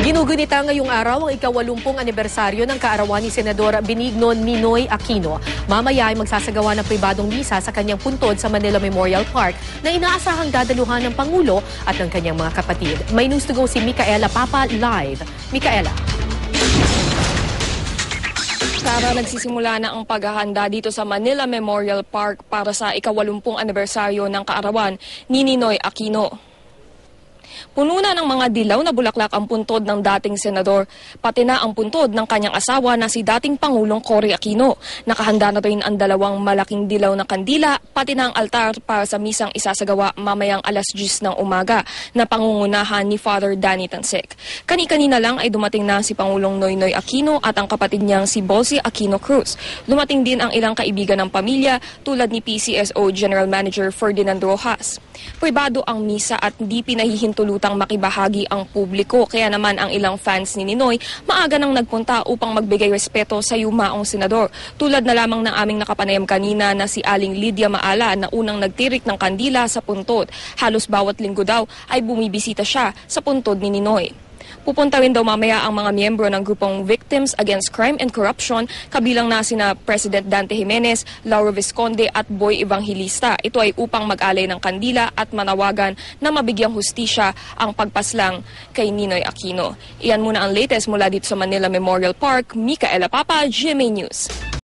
Ginugunita ngayong araw ang ika-80 anibersaryo ng kaarawan ni Senador Benigno Ninoy Aquino. Mamaya ay magsasagawa ng pribadong misa sa kanyang puntod sa Manila Memorial Park na inaasahang dadaluhan ng Pangulo at ng kanyang mga kapatid. May news to go si Micaela Papa live. Micaela. Sara, nagsisimula na ang paghahanda dito sa Manila Memorial Park para sa ika-80 anibersaryo ng kaarawan ni Ninoy Aquino. Puno na ng mga dilaw na bulaklak ang puntod ng dating senador, pati na ang puntod ng kanyang asawa na si dating Pangulong Cory Aquino. Nakahanda na rin ang 2 malaking dilaw na kandila, pati na ang altar para sa misang isasagawa mamayang 10:00 ng umaga na pangungunahan ni Father Danny Tansek. Kani-kanina lang ay dumating na si Pangulong Noynoy Aquino at ang kapatid niyang si Bossy Aquino Cruz. Dumating din ang ilang kaibigan ng pamilya tulad ni PCSO General Manager Ferdinand Rojas. Pribado ang misa at hindi pinahihintulutang makibahagi ang publiko, kaya naman ang ilang fans ni Ninoy maaga nang nagpunta upang magbigay respeto sa yumaong senador. Tulad na lamang ng aming nakapanayam kanina na si Aling Lydia Maala na unang nagtirik ng kandila sa puntod. Halos bawat linggo daw ay bumibisita siya sa puntod ni Ninoy. Pupunta rin daw mamaya ang mga miyembro ng grupong Victims Against Crime and Corruption, kabilang na sina President Dante Jimenez, Lauro Visconde at Boy Evangelista. Ito ay upang mag-alay ng kandila at manawagan na mabigyang hustisya ang pagpaslang kay Ninoy Aquino. Iyan muna ang latest mula dito sa Manila Memorial Park. Micaela Papa, GMA News.